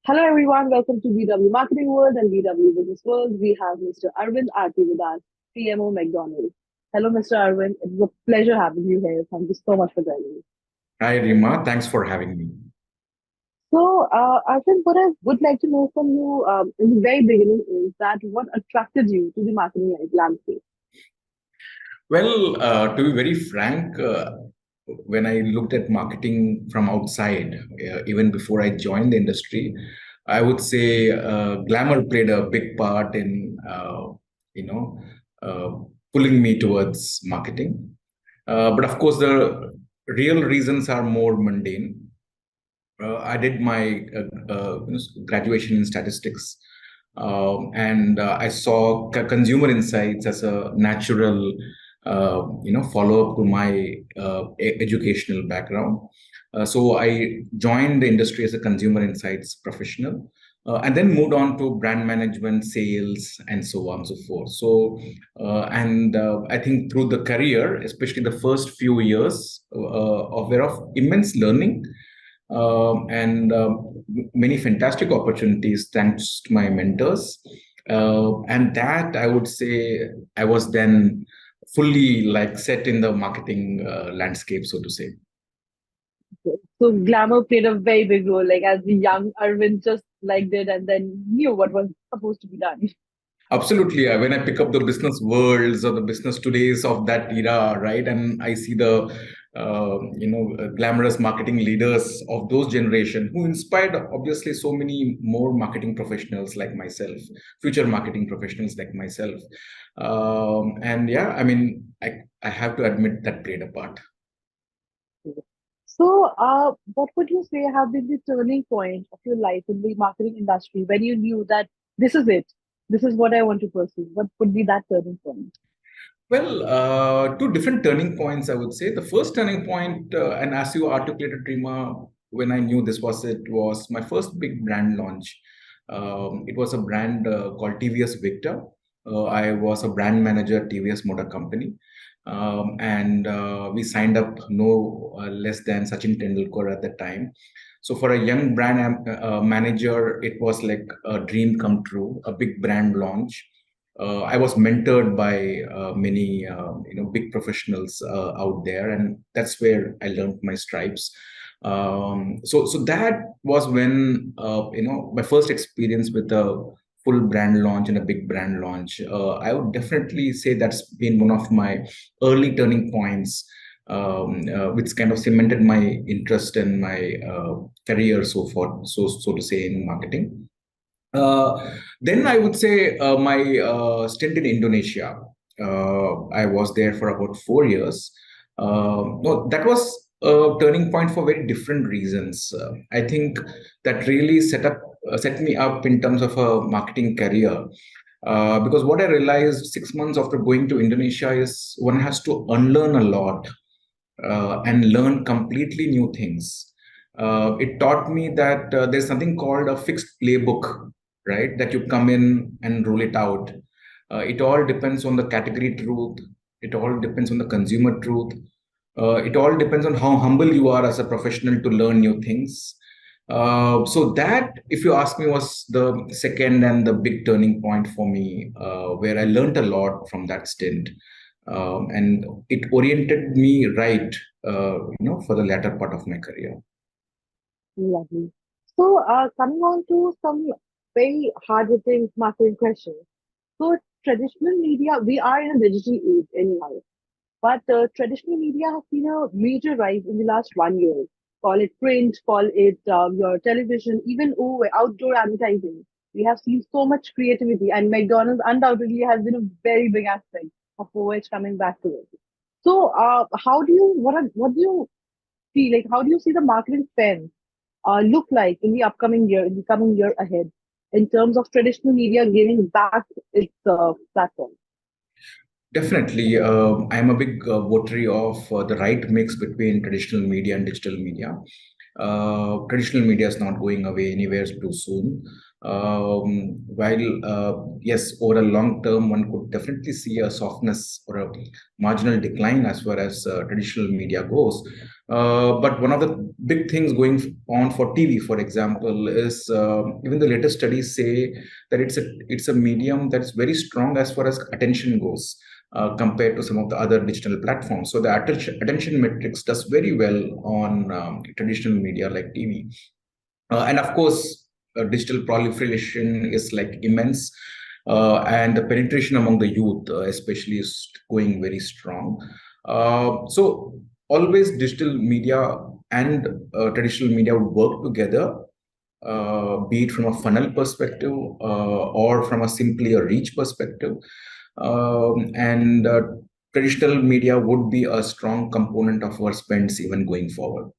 Hello everyone, welcome to BW Marketing World and BW Business World. We have Mr. Arvind R P with us, PMO McDonald. Hello, Mr. Arvind. It was a pleasure having you here. Thank you so much for joining me. Hi, Rima. Thanks for having me. Arvind, what I would like to know from you in the very beginning is that what attracted you to the marketing landscape? Well, to be very frank, when I looked at marketing from outside, even before I joined the industry, I would say glamour played a big part in, you know, uh, pulling me towards marketing. But of course, the real reasons are more mundane. I did my graduation in statistics, and I saw consumer insights as a natural, follow up to my educational background. So I joined the industry as a consumer insights professional, and then moved on to brand management, sales, and so on and so forth. And I think through the career, especially the first few years, were of immense learning and many fantastic opportunities thanks to my mentors. And that I would say I was then fully like set in the marketing landscape, so to say. So glamour played a very big role, like as the young Arvind just liked it and then knew what was supposed to be done. Absolutely. When I pick up the business worlds or the business todays of that era, right, and I see the glamorous marketing leaders of those generation who inspired obviously so many more marketing professionals like myself, future marketing professionals like myself. And yeah, I mean, I have to admit that played a part. What would you say have been the turning point of your life in the marketing industry when you knew that this is it? This is what I want to pursue. What would be that turning point? Well, two different turning points, I would say. The first turning point, and as you articulated, Rima, when I knew this was it, was my first big brand launch. It was a brand called TVS Victor. I was a brand manager at TVS Motor Company. And we signed up no less than Sachin Tendulkar at the time. So for a young brand manager, it was like a dream come true, a big brand launch. I was mentored by many big professionals out there, and that's where I learned my stripes. So that was when my first experience with a full brand launch and a big brand launch. I would definitely say that's been one of my early turning points, which kind of cemented my interest in my career so far, so to say, in marketing. Then I would say my stint in Indonesia. I was there for about 4 years. No, that was a turning point for very different reasons. I think that really set me up in terms of a marketing career. Because what I realized 6 months after going to Indonesia is one has to unlearn a lot and learn completely new things. It taught me that there's something called a fixed playbook, right? That you come in and roll it out. It all depends on the category truth. It all depends on the consumer truth. It all depends on how humble you are as a professional to learn new things. So that, if you ask me, was the second and the big turning point for me, where I learned a lot from that stint, and it oriented me right, for the latter part of my career. Lovely. Coming on to some very hard-hitting marketing questions. So, traditional media, we are in a digital age anyhow, but traditional media has seen a major rise in the last 1 year. Call it print, call it your television, even outdoor advertising. We have seen so much creativity, and McDonald's undoubtedly has been a very big aspect of which coming back to it. How do you what do you see? Like, how do you see the marketing spend look like in the upcoming year, in the coming year ahead, in terms of traditional media giving back its platform? Definitely. I'm a big votary of the right mix between traditional media and digital media. Traditional media is not going away anywhere too soon. While yes, over a long term, one could definitely see a softness or a marginal decline as far as traditional media goes. But one of the big things going on for TV, for example, is even the latest studies say that it's a medium that's very strong as far as attention goes, compared to some of the other digital platforms. So the attention metrics does very well on traditional media like TV. And of course, digital proliferation is like immense, and the penetration among the youth, especially, is going very strong. So always digital media and traditional media would work together, be it from a funnel perspective or from a simply a reach perspective. And traditional media would be a strong component of our spends even going forward.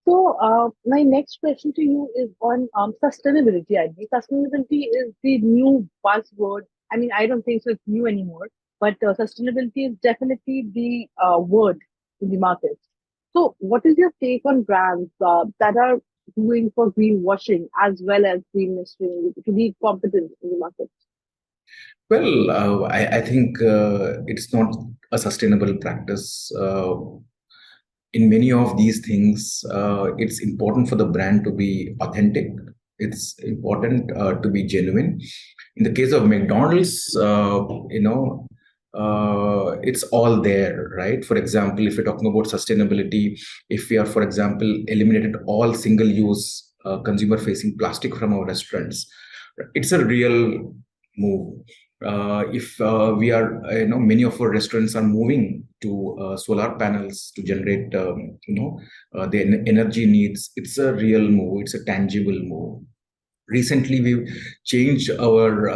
So, my next question to you is on sustainability. I think sustainability is the new buzzword. I mean, I don't think so it's new anymore, but sustainability is definitely the word in the market. So, what is your take on brands that are doing for greenwashing as well as greenwashing to be competent in the market? Well, I think it's not a sustainable practice. In many of these things, it's important for the brand to be authentic. It's important to be genuine. In the case of McDonald's, it's all there, right? For example, if you're talking about sustainability, if we are, for example, eliminated all single-use consumer-facing plastic from our restaurants, it's a real move. If we are, many of our restaurants are moving to solar panels to generate, the energy needs. It's a real move. It's a tangible move. Recently, we've changed our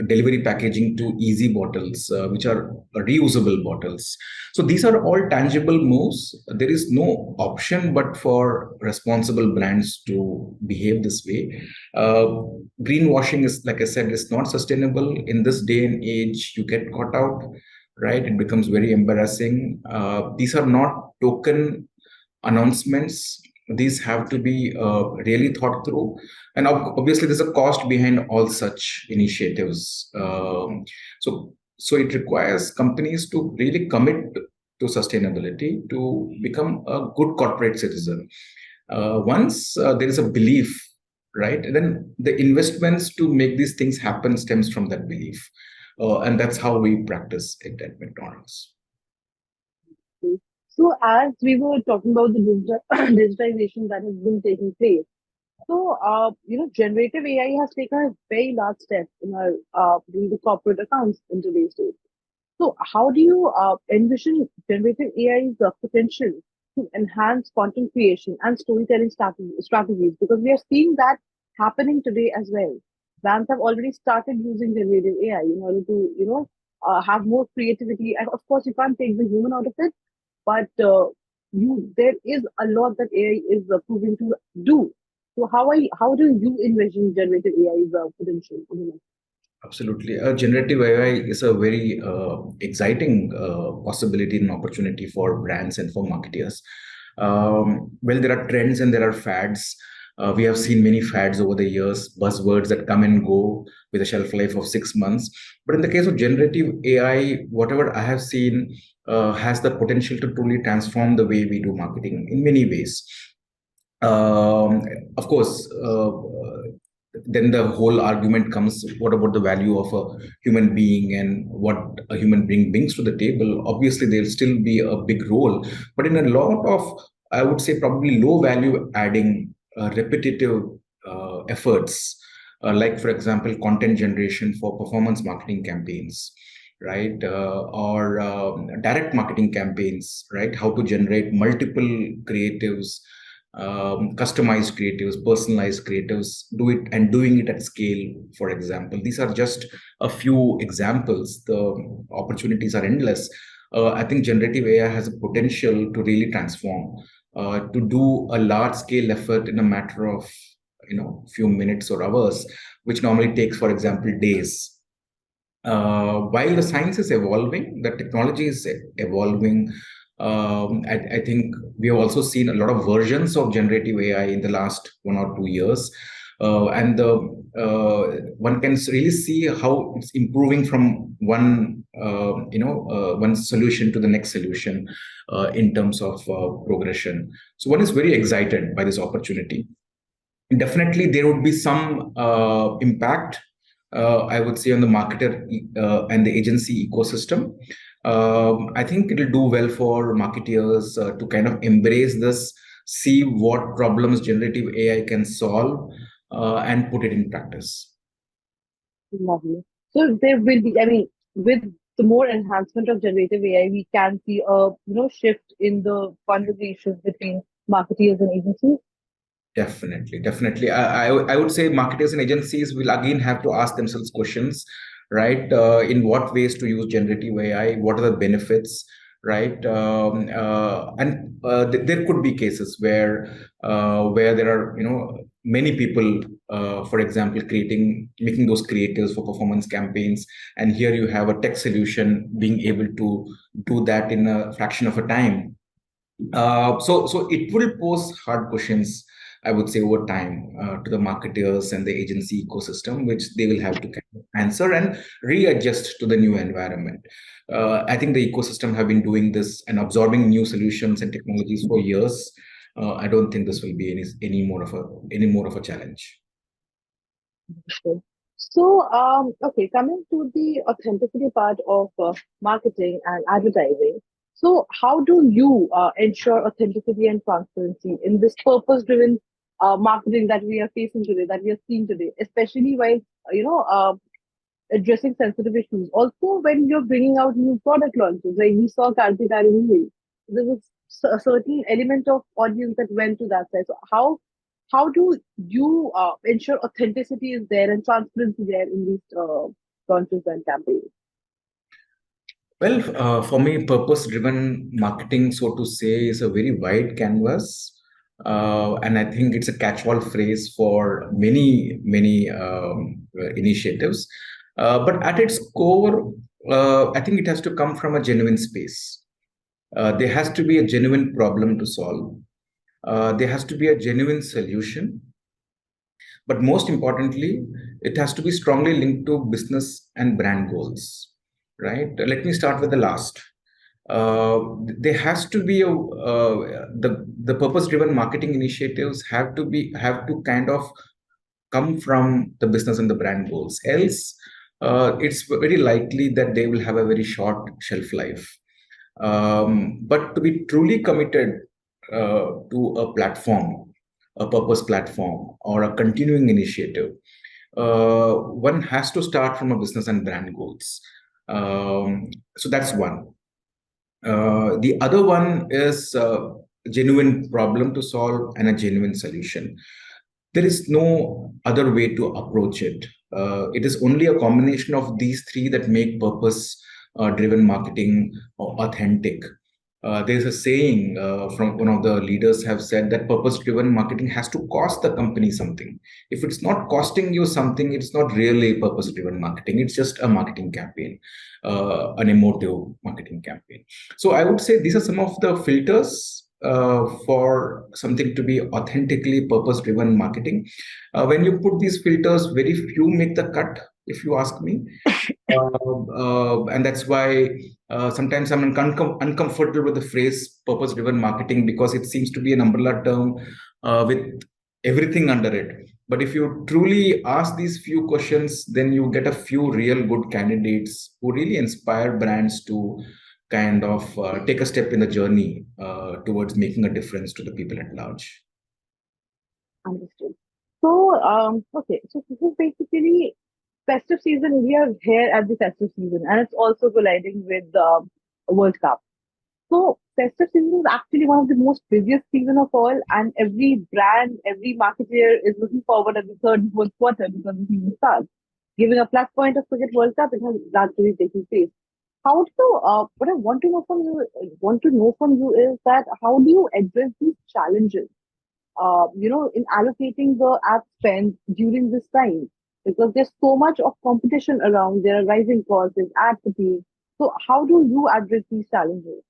delivery packaging to easy bottles, which are reusable bottles. So these are all tangible moves. There is no option but for responsible brands to behave this way. Uh, Greenwashing is, like I said, is not sustainable in this day and age. You get caught out, right? It becomes very embarrassing. These are not token announcements. These have to be really thought through, and obviously there's a cost behind all such initiatives. So it requires companies to really commit to sustainability to become a good corporate citizen. Once there is a belief, right, then the investments to make these things happen stems from that belief, and that's how we practice it at McDonald's. So, as we were talking about the digitization that has been taking place, so generative AI has taken a very large step in our doing the corporate accounts in today's day. So, how do you envision generative AI's potential to enhance content creation and storytelling strategies? Because we are seeing that happening today as well. Brands have already started using generative AI in order to, have more creativity. And of course, you can't take the human out of it, but there is a lot that AI is proving to do. So, how do you envision generative AI's potential? Absolutely. Generative AI is a very exciting possibility and opportunity for brands and for marketers. Well, there are trends and there are fads. We have seen many fads over the years, buzzwords that come and go with a shelf life of 6 months. But in the case of generative AI, whatever I have seen has the potential to truly transform the way we do marketing in many ways. Of course, then the whole argument comes, what about the value of a human being and what a human being brings to the table? Obviously, there'll still be a big role, but in a lot of, I would say, probably low value adding, repetitive efforts, like, for example, content generation for performance marketing campaigns, right? Or direct marketing campaigns, right? How to generate multiple creatives, customized creatives, personalized creatives, do it and doing it at scale, for example. These are just a few examples. The opportunities are endless. I think generative AI has a potential to really transform, to do a large scale effort in a matter of few minutes or hours, which normally takes, for example, days. While the science is evolving, the technology is evolving. I think we have also seen a lot of versions of generative AI in the last 1 or 2 years. and the one can really see how it's improving from one solution to the next solution in terms of progression. So one is very excited by this opportunity. Definitely, there would be some impact, I would say, on the marketer and the agency ecosystem. I think it'll do well for marketeers to kind of embrace this, see what problems generative AI can solve, and put it in practice. Lovely. So there will be, I mean, with the more enhancement of generative AI, we can see a shift in the conversations between marketeers and agencies. Definitely, definitely. I would say marketers and agencies will again have to ask themselves questions, right? In what ways to use generative AI? What are the benefits, right? There could be cases where there are many people, for example, making those creatives for performance campaigns, and here you have a tech solution being able to do that in a fraction of a time. So it will pose hard questions, I would say, over time to the marketers and the agency ecosystem, which they will have to kind of answer and readjust to the new environment. I think the ecosystem have been doing this and absorbing new solutions and technologies for years. I don't think this will be any more of a challenge. Okay. So, okay, coming to the authenticity part of marketing and advertising. So, how do you ensure authenticity and transparency in this purpose-driven marketing that we are facing today, that we are seeing today, especially while addressing sensitive issues? Also, when you're bringing out new product launches, like we saw Kartika movie, there was a certain element of audience that went to that side. So, how do you ensure authenticity is there and transparency there in these launches and campaigns? Well, for me, purpose-driven marketing, so to say, is a very wide canvas, and I think it's a catch-all phrase for many initiatives. But at its core, I think it has to come from a genuine space. There has to be a genuine problem to solve. There has to be a genuine solution. But most importantly, it has to be strongly linked to business and brand goals, right? Let me start with the last. There has to be the purpose-driven marketing initiatives have to kind of come from the business and the brand goals. Else, it's very likely that they will have a very short shelf life. But to be truly committed to a platform, a purpose platform, or a continuing initiative, one has to start from a business and brand goals. So that's one. The other one is a genuine problem to solve and a genuine solution. There is no other way to approach it. It is only a combination of these three that make purpose driven marketing authentic. There's a saying from one of the leaders have said that purpose driven marketing has to cost the company something. If it's not costing you something, it's not really purpose driven marketing. It's just a marketing campaign, an emotive marketing campaign. So I would say these are some of the filters for something to be authentically purpose driven marketing. When you put these filters, very few make the cut, if you ask me. And that's why sometimes I'm uncomfortable with the phrase purpose driven marketing, because it seems to be an umbrella term with everything under it. But if you truly ask these few questions, then you get a few real good candidates who really inspire brands to kind of take a step in the journey towards making a difference to the people at large. Understood. So, okay, so this is basically festive season. We are here at the festive season, and it's also colliding with the World Cup. So, festive season is actually one of the most busiest season of all, and every brand, every marketer is looking forward at the third and fourth quarter because the season starts. Giving a plus point of cricket World Cup, it has gradually taken place. How do you, what I want to know from you is that how do you address these challenges in allocating the ad spend during this time? Because there's so much of competition around, there are rising costs, there's ad fatigue. So, how do you address these challenges?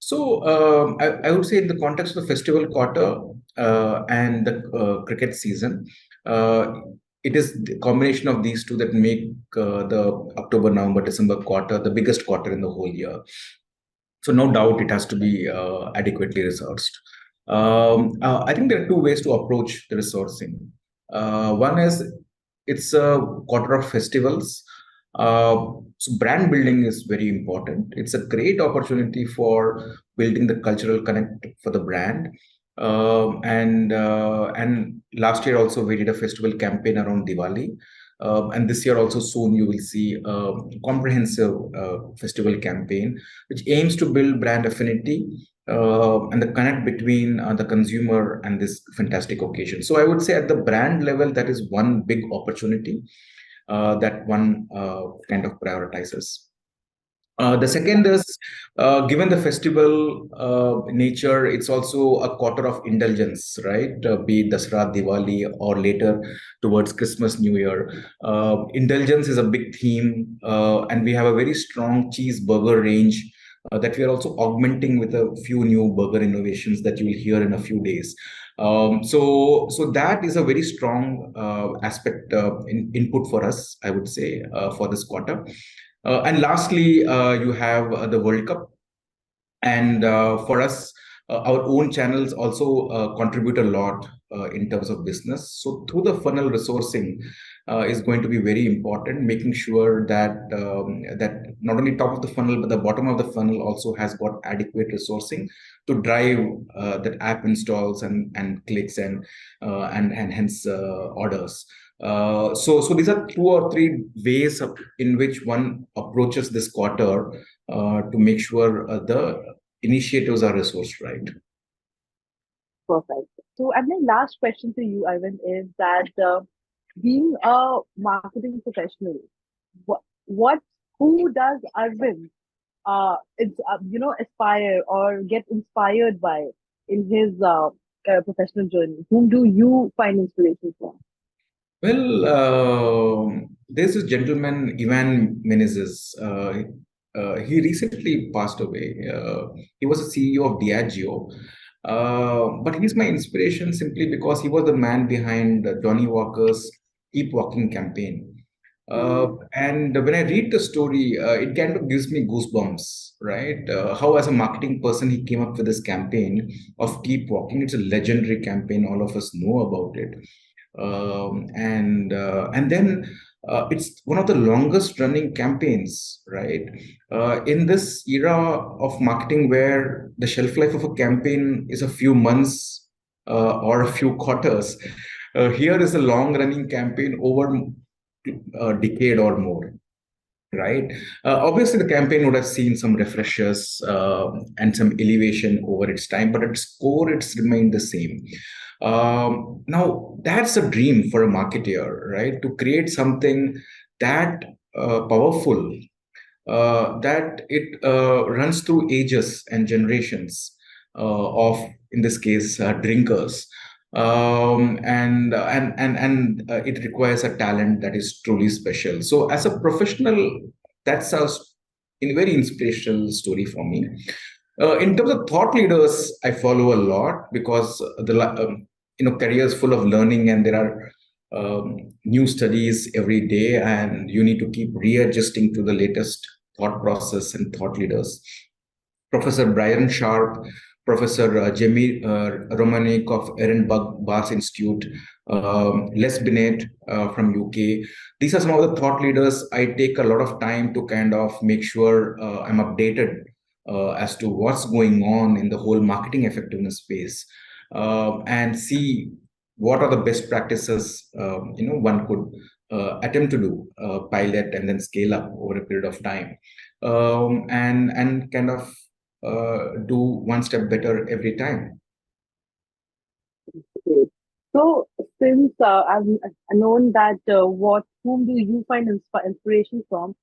So I would say in the context of the festival quarter, and the cricket season. Uh, it is the combination of these two that make the October, November, December quarter the biggest quarter in the whole year. So no doubt it has to be adequately resourced. I think there are two ways to approach the resourcing. One is it's a quarter of festivals. So brand building is very important. It's a great opportunity for building the cultural connect for the brand. And last year also we did a festival campaign around Diwali. And this year also soon you will see a comprehensive festival campaign which aims to build brand affinity and the connect between the consumer and this fantastic occasion. So I would say at the brand level, that is one big opportunity that one kind of prioritizes. The second is, given the festival nature, it's also a quarter of indulgence, right? Be it Dasra, Diwali, or later towards Christmas, New Year. Indulgence is a big theme, and we have a very strong cheeseburger range that we are also augmenting with a few new burger innovations that you will hear in a few days. So that is a very strong aspect input for us, I would say, for this quarter. And lastly, you have the World Cup. And for us, our own channels also contribute a lot in terms of business. So through the funnel resourcing is going to be very important, making sure that that not only top of the funnel but the bottom of the funnel also has got adequate resourcing to drive that app installs and clicks and hence orders. So these are two or three ways in which one approaches this quarter to make sure the initiatives are resourced right. Perfect. So, and my last question to you, Ivan, is that being a marketing professional, what who does Arvind aspire or get inspired by in his professional journey? Whom do you find inspiration from? Well, there's this gentleman, Ivan Menezes. He recently passed away. He was a CEO of Diageo. But he's my inspiration simply because he was the man behind Johnny Walker's Keep Walking campaign. And when I read the story, it kind of gives me goosebumps, right? How, as a marketing person, he came up with this campaign of Keep Walking. It's a legendary campaign. All of us know about it. And then it's one of the longest running campaigns, right? In this era of marketing where the shelf life of a campaign is a few months or a few quarters, here is a long running campaign over a decade or more, right? Obviously, the campaign would have seen some refreshers and some elevation over its time, but its core, it's remained the same. Now, that's a dream for a marketer, right? To create something that powerful, that it runs through ages and generations of, in this case, drinkers. And it requires a talent that is truly special. So, as a professional, that's a very inspirational story for me. In terms of thought leaders, I follow a lot because careers full of learning, and there are new studies every day, and you need to keep readjusting to the latest thought process and thought leaders. Professor Brian Sharp, Professor Jamie Romanik of Ehrenberg Bass Institute, Les Binet from UK. These are some of the thought leaders. I take a lot of time to kind of make sure I'm updated as to what's going on in the whole marketing effectiveness space, and see what are the best practices one could attempt to do, pilot and then scale up over a period of time, and kind of do one step better every time. Great. So, since I've known that what whom do you find inspiration from,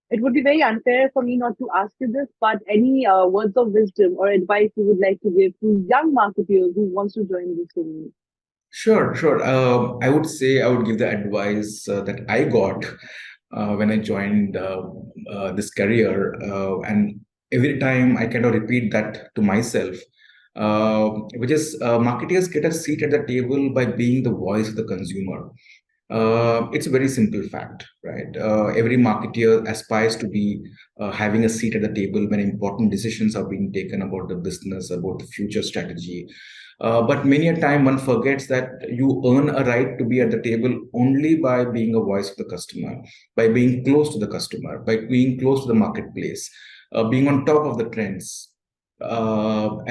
it would be very unfair for me not to ask you this. But any words of wisdom or advice you would like to give to young marketers who wants to join this community? Sure, sure. I would say I would give the advice that I got when I joined this career, and every time I kind of repeat that to myself. which is marketers get a seat at the table by being the voice of the consumer. It's a very simple fact, right? Every marketer aspires to be having a seat at the table when important decisions are being taken about the business, about the future strategy. But many a time one forgets that you earn a right to be at the table only by being a voice of the customer, by being close to the customer, by being close to the marketplace, being on top of the trends. So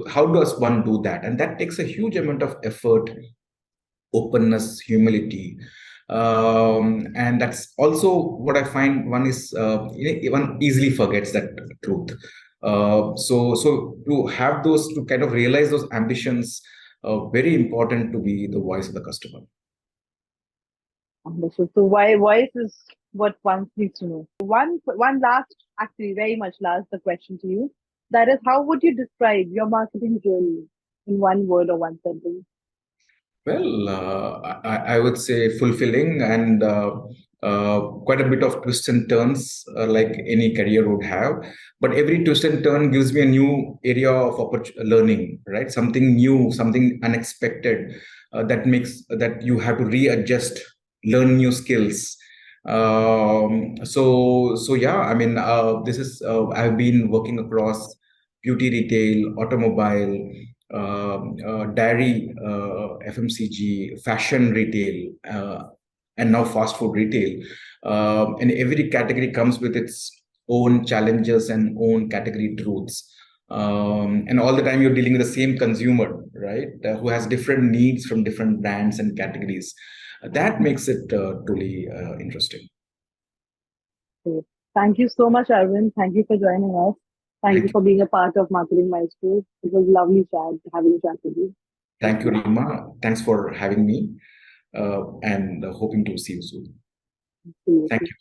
how does one do that? And that takes a huge amount of effort, openness, humility. And that's also what I find one is one easily forgets that truth. So to have those, to kind of realize those ambitions, very important to be the voice of the customer. Understood. So why voice is what one needs to know. One last, actually very much last, the question to you. That is, how would you describe your marketing journey in one word or one sentence? Well, I would say fulfilling and quite a bit of twists and turns, like any career would have. But every twist and turn gives me a new area of learning, right? Something new, something unexpected, that makes that you have to readjust, learn new skills. So yeah, I mean, this is I've been working across beauty retail, automobile, dairy, FMCG, fashion retail, and now fast food retail. And every category comes with its own challenges and own category truths. And all the time you're dealing with the same consumer, right, who has different needs from different brands and categories. That makes it truly interesting. So thank you so much, Arvind. Thank you for joining us. Thank you Thank you. for being a part of Marketing Maestros. It was lovely having a chat with you. Thank Thank you, you. Rima. Thanks for having me, and hoping to see you soon. See you Thank soon. you.